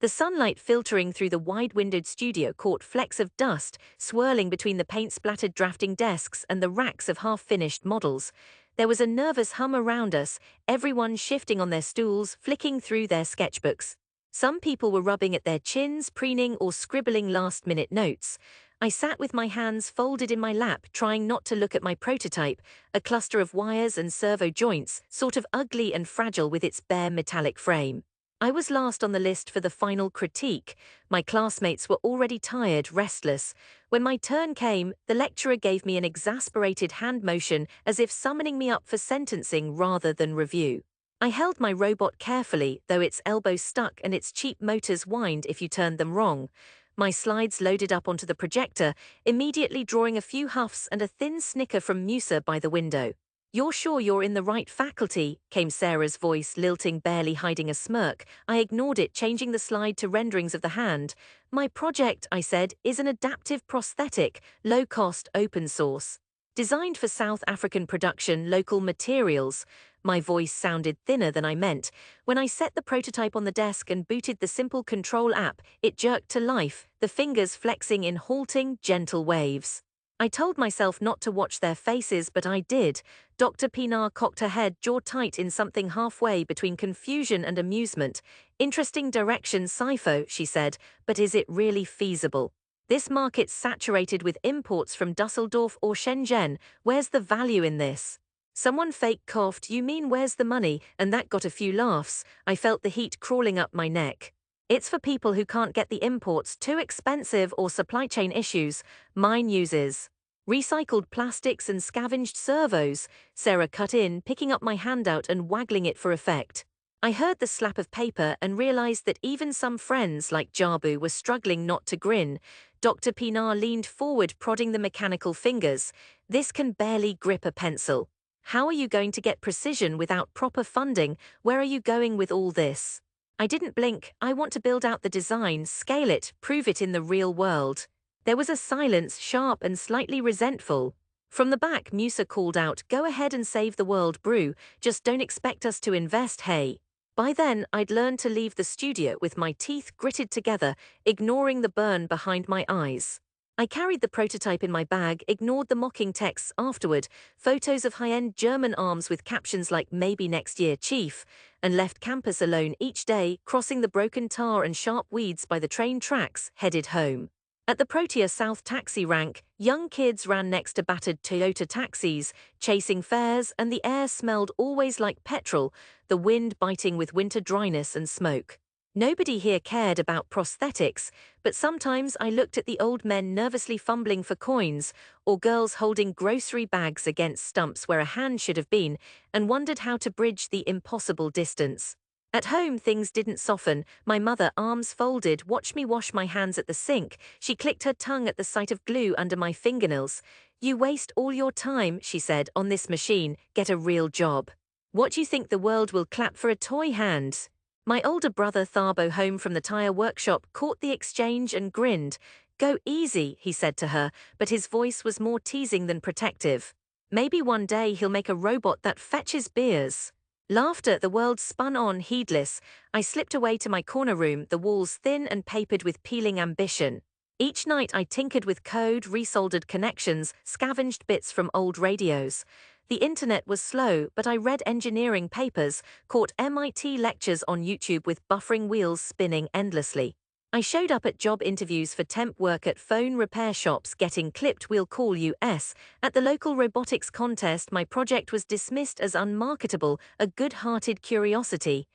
The sunlight filtering through the wide-windowed studio caught flecks of dust swirling between the paint-splattered drafting desks and the racks of half-finished models. There was a nervous hum around us, everyone shifting on their stools, flicking through their sketchbooks. Some people were rubbing at their chins, preening or scribbling last-minute notes. I sat with my hands folded in my lap, trying not to look at my prototype, a cluster of wires and servo joints, sort of ugly and fragile with its bare metallic frame. I was last on the list for the final critique. My classmates were already tired, restless. When my turn came, the lecturer gave me an exasperated hand motion as if summoning me up for sentencing rather than review. I held my robot carefully, though its elbows stuck and its cheap motors whined if you turned them wrong. My slides loaded up onto the projector, immediately drawing a few huffs and a thin snicker from Musa by the window. "You're sure you're in the right faculty?" came Sarah's voice, lilting, barely hiding a smirk. I ignored it, changing the slide to renderings of the hand. "My project," I said, "is an adaptive prosthetic, low-cost, open source. Designed for South African production, local materials." My voice sounded thinner than I meant. When I set the prototype on the desk and booted the simple control app, it jerked to life, the fingers flexing in halting, gentle waves. I told myself not to watch their faces, but I did. Dr. Pinar cocked her head, jaw tight in something halfway between confusion and amusement. "Interesting direction, Sifo," she said, "but is it really feasible? This market's saturated with imports from Dusseldorf or Shenzhen. Where's the value in this?" Someone fake coughed, "You mean where's the money?" and that got a few laughs. I felt the heat crawling up my neck. "It's for people who can't get the imports, too expensive, or supply chain issues. Mine uses recycled plastics and scavenged servos." Sarah cut in, picking up my handout and waggling it for effect. I heard the slap of paper and realized that even some friends like Jabu were struggling not to grin. Dr. Pinar leaned forward, prodding the mechanical fingers. "This can barely grip a pencil. How are you going to get precision without proper funding? Where are you going with all this?" I didn't blink. I want to build out the design, scale it, prove it in the real world. There was a silence, sharp and slightly resentful. From the back, Musa called out, "Go ahead and save the world, Brew. Just don't expect us to invest, hey." By then, I'd learned to leave the studio with my teeth gritted together, ignoring the burn behind my eyes. I carried the prototype in my bag, ignored the mocking texts afterward, photos of high-end German arms with captions like "Maybe next year, Chief," and left campus alone each day, crossing the broken tar and sharp weeds by the train tracks, headed home. At the Protea South taxi rank, young kids ran next to battered Toyota taxis, chasing fares, and the air smelled always like petrol, the wind biting with winter dryness and smoke. Nobody here cared about prosthetics, but sometimes I looked at the old men nervously fumbling for coins, or girls holding grocery bags against stumps where a hand should have been, and wondered how to bridge the impossible distance. At home, things didn't soften. My mother, arms folded, watched me wash my hands at the sink. She clicked her tongue at the sight of glue under my fingernails. "You waste all your time," she said, "on this machine. Get a real job. What do you think the world will clap for a toy hand?" My older brother Thabo, home from the tire workshop, caught the exchange and grinned. "Go easy," he said to her, but his voice was more teasing than protective. "Maybe one day he'll make a robot that fetches beers." Laughter, the world spun on, heedless. I slipped away to my corner room, the walls thin and papered with peeling ambition. Each night I tinkered with code, resoldered connections, scavenged bits from old radios. The internet was slow, but I read engineering papers, caught MIT lectures on YouTube with buffering wheels spinning endlessly. I showed up at job interviews for temp work at phone repair shops, getting clipped "We'll call you S." At the local robotics contest, my project was dismissed as unmarketable, a good-hearted curiosity.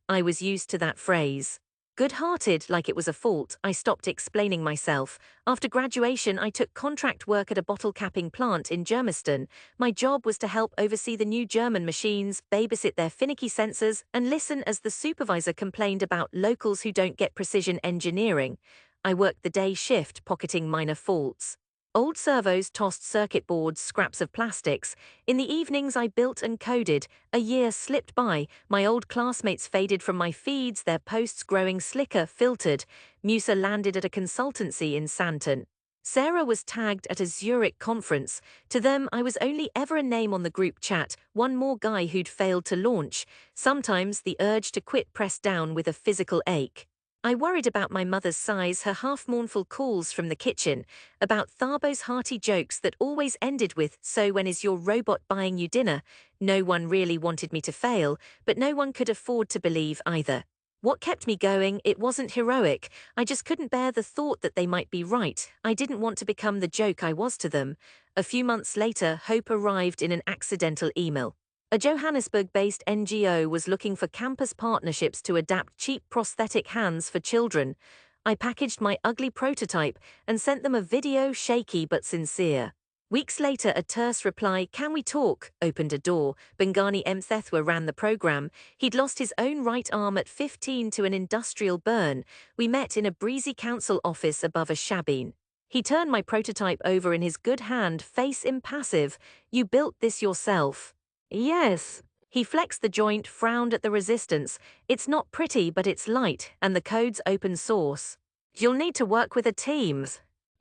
I was used to that phrase. Good-hearted, like it was a fault. I stopped explaining myself. After graduation, I took contract work at a bottle capping plant in Germiston. My job was to help oversee the new German machines, babysit their finicky sensors, and listen as the supervisor complained about locals who don't get precision engineering. I worked the day shift, pocketing minor faults. Old servos tossed circuit boards, scraps of plastics. In the evenings I built and coded. A year slipped by, my old classmates faded from my feeds, their posts growing slicker, filtered. Musa landed at a consultancy in Santon. Sarah was tagged at a Zurich conference. To them I was only ever a name on the group chat, one more guy who'd failed to launch. Sometimes the urge to quit pressed down with a physical ache. I worried about my mother's sighs, her half-mournful calls from the kitchen, about Tharbo's hearty jokes that always ended with, "So when is your robot buying you dinner?" No one really wanted me to fail, but no one could afford to believe either. What kept me going, it wasn't heroic, I just couldn't bear the thought that they might be right. I didn't want to become the joke I was to them. A few months later, hope arrived in an accidental email. A Johannesburg-based NGO was looking for campus partnerships to adapt cheap prosthetic hands for children. I packaged my ugly prototype and sent them a video, shaky but sincere. Weeks later, a terse reply, "Can we talk?" opened a door. Bongani Mthethwa ran the program. He'd lost his own right arm at 15 to an industrial burn. We met in a breezy council office above a shabine. He turned my prototype over in his good hand, face impassive. "You built this yourself?" "Yes." He flexed the joint, frowned at the resistance. "It's not pretty, but it's light, and the code's open source. You'll need to work with a team."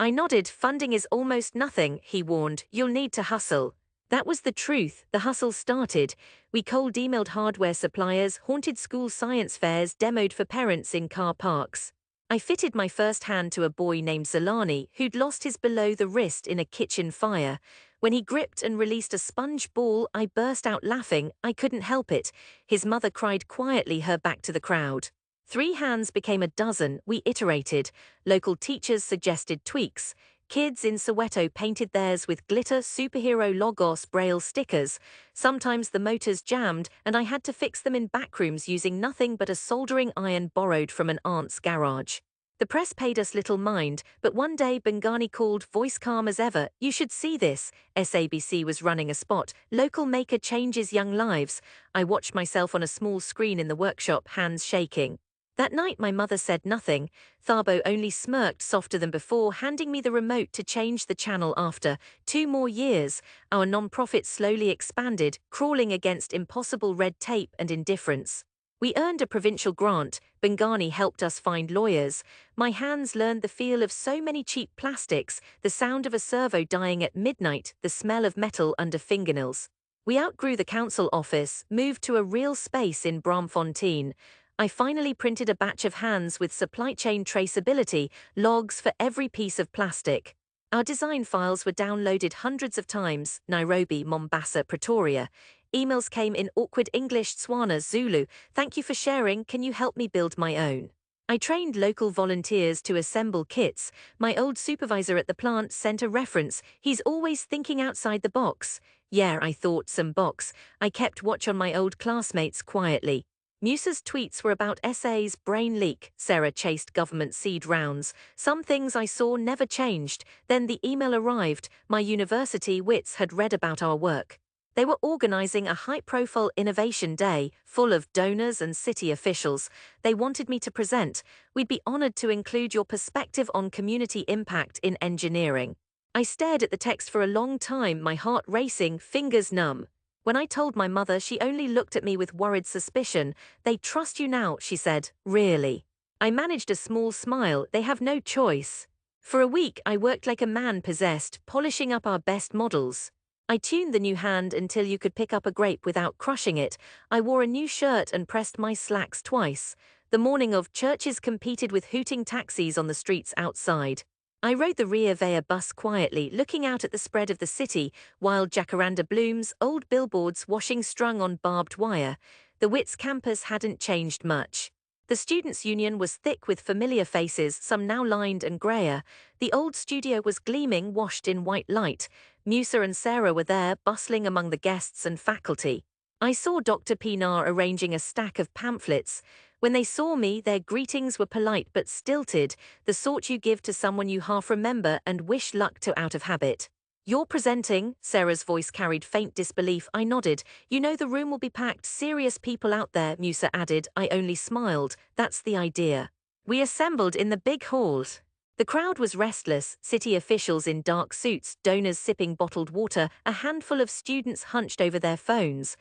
I nodded. "Funding is almost nothing," he warned. "You'll need to hustle." That was the truth. The hustle started. We cold-emailed hardware suppliers, haunted school science fairs, demoed for parents in car parks. I fitted my first hand to a boy named Zolani, who'd lost his below the wrist in a kitchen fire. When he gripped and released a sponge ball, I burst out laughing. I couldn't help it. His mother cried quietly, her back to the crowd. 3 hands became a dozen. We iterated. Local teachers suggested tweaks. Kids in Soweto painted theirs with glitter superhero logos braille stickers. Sometimes the motors jammed, and I had to fix them in backrooms using nothing but a soldering iron borrowed from an aunt's garage. The press paid us little mind, but one day Bongani called, voice calm as ever. "You should see this." SABC was running a spot. "Local maker changes young lives." I watched myself on a small screen in the workshop, hands shaking. That night my mother said nothing. Tharbo only smirked softer than before, handing me the remote to change the channel after. 2 more years. Our non-profit slowly expanded, crawling against impossible red tape and indifference. We earned a provincial grant. Bongani helped us find lawyers. My hands learned the feel of so many cheap plastics, the sound of a servo dying at midnight, the smell of metal under fingernails. We outgrew the council office, moved to a real space in Braamfontein. I finally printed a batch of hands with supply chain traceability, logs for every piece of plastic. Our design files were downloaded hundreds of times, Nairobi, Mombasa, Pretoria. Emails came in awkward English, Tswana, Zulu. "Thank you for sharing, can you help me build my own?" I trained local volunteers to assemble kits. My old supervisor at the plant sent a reference. "He's always thinking outside the box." Yeah, I thought, some box. I kept watch on my old classmates quietly. Musa's tweets were about essays, brain leak. Sarah chased government seed rounds. Some things I saw never changed. Then the email arrived. My university wits had read about our work. They were organizing a high-profile innovation day, full of donors and city officials. They wanted me to present. "We'd be honored to include your perspective on community impact in engineering." I stared at the text for a long time, my heart racing, fingers numb. When I told my mother, she only looked at me with worried suspicion. "They trust you now," she said. "Really?" I managed a small smile. "They have no choice." For a week, I worked like a man possessed, polishing up our best models. I tuned the new hand until you could pick up a grape without crushing it. I wore a new shirt and pressed my slacks twice. The morning of, churches competed with hooting taxis on the streets outside. I rode the Ria Vaya bus quietly, looking out at the spread of the city, wild jacaranda blooms, old billboards washing strung on barbed wire. The WITS campus hadn't changed much. The Students' Union was thick with familiar faces, some now lined and greyer. The old studio was gleaming, washed in white light. Musa and Sarah were there, bustling among the guests and faculty. I saw Dr. Pinar arranging a stack of pamphlets. When they saw me, their greetings were polite but stilted, the sort you give to someone you half remember and wish luck to out of habit. "You're presenting?" Sarah's voice carried faint disbelief. I nodded. "You know the room will be packed, serious people out there," Musa added. I only smiled. "That's the idea." We assembled in the big halls. The crowd was restless, city officials in dark suits, donors sipping bottled water, a handful of students hunched over their phones.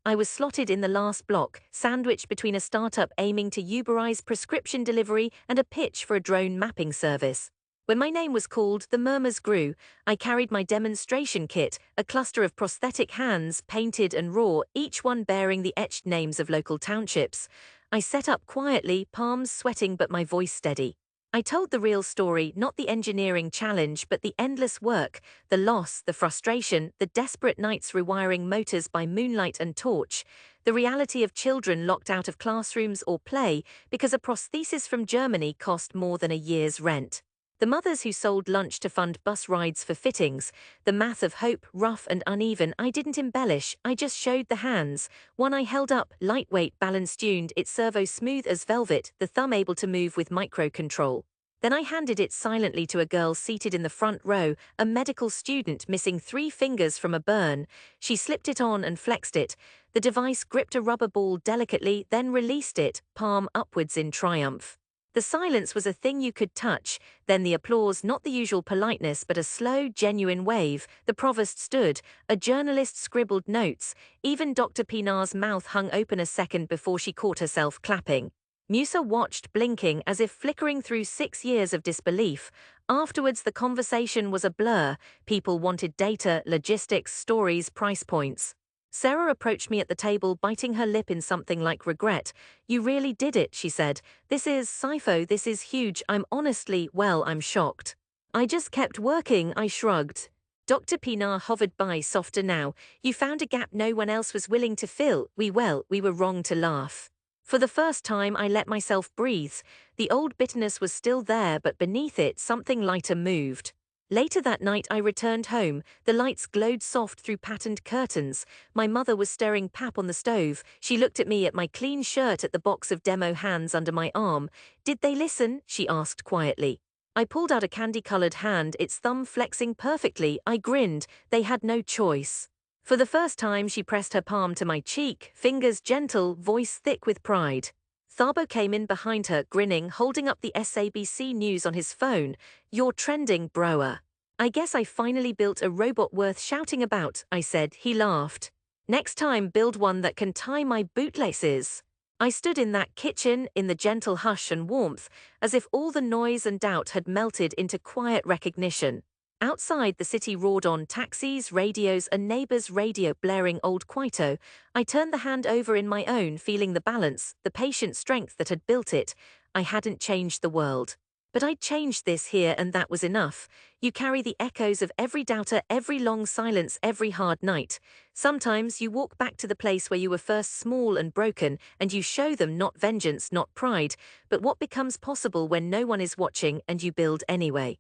I was slotted in the last block, sandwiched between a startup aiming to Uberize prescription delivery and a pitch for a drone mapping service. When my name was called, the murmurs grew. I carried my demonstration kit, a cluster of prosthetic hands, painted and raw, each one bearing the etched names of local townships. I set up quietly, palms sweating but my voice steady. I told the real story, not the engineering challenge, but the endless work, the loss, the frustration, the desperate nights rewiring motors by moonlight and torch, the reality of children locked out of classrooms or play because a prosthesis from Germany cost more than a year's rent. The mothers who sold lunch to fund bus rides for fittings, the math of hope, rough and uneven. I didn't embellish, I just showed the hands. One I held up, lightweight, balance-tuned, its servo smooth as velvet, the thumb able to move with microcontrol. Then I handed it silently to a girl seated in the front row, a medical student missing 3 fingers from a burn. She slipped it on and flexed it. The device gripped a rubber ball delicately, then released it, palm upwards in triumph. The silence was a thing you could touch, then the applause, not the usual politeness but a slow, genuine wave. The provost stood, a journalist scribbled notes, even Dr. Pinar's mouth hung open a second before she caught herself clapping. Musa watched, blinking as if flickering through 6 years of disbelief. Afterwards the conversation was a blur. People wanted data, logistics, stories, price points. Sarah approached me at the table, biting her lip in something like regret. "You really did it," she said. "This is SIFO, this is huge. I'm shocked." "I just kept working," I shrugged. Dr. Pinar hovered by, softer now. "You found a gap no one else was willing to fill. We were wrong to laugh." For the first time I let myself breathe. The old bitterness was still there, but beneath it something lighter moved. Later that night I returned home. The lights glowed soft through patterned curtains. My mother was stirring pap on the stove. She looked at me, at my clean shirt, at the box of demo hands under my arm. "Did they listen?" she asked quietly. I pulled out a candy-colored hand, its thumb flexing perfectly. I grinned. They had no choice. For the first time she pressed her palm to my cheek, fingers gentle, voice thick with pride. Thabo came in behind her, grinning, holding up the SABC news on his phone. "You're trending, broer." "I guess I finally built a robot worth shouting about," I said. He laughed. "Next time build one that can tie my bootlaces." I stood in that kitchen, in the gentle hush and warmth, as if all the noise and doubt had melted into quiet recognition. Outside, the city roared on, taxis, radios, a neighbor's radio blaring old Kwaito. I turned the hand over in my own, feeling the balance, the patient strength that had built it. I hadn't changed the world. But I'd changed this here, and that was enough. You carry the echoes of every doubter, every long silence, every hard night. Sometimes you walk back to the place where you were first small and broken, and you show them not vengeance, not pride, but what becomes possible when no one is watching and you build anyway.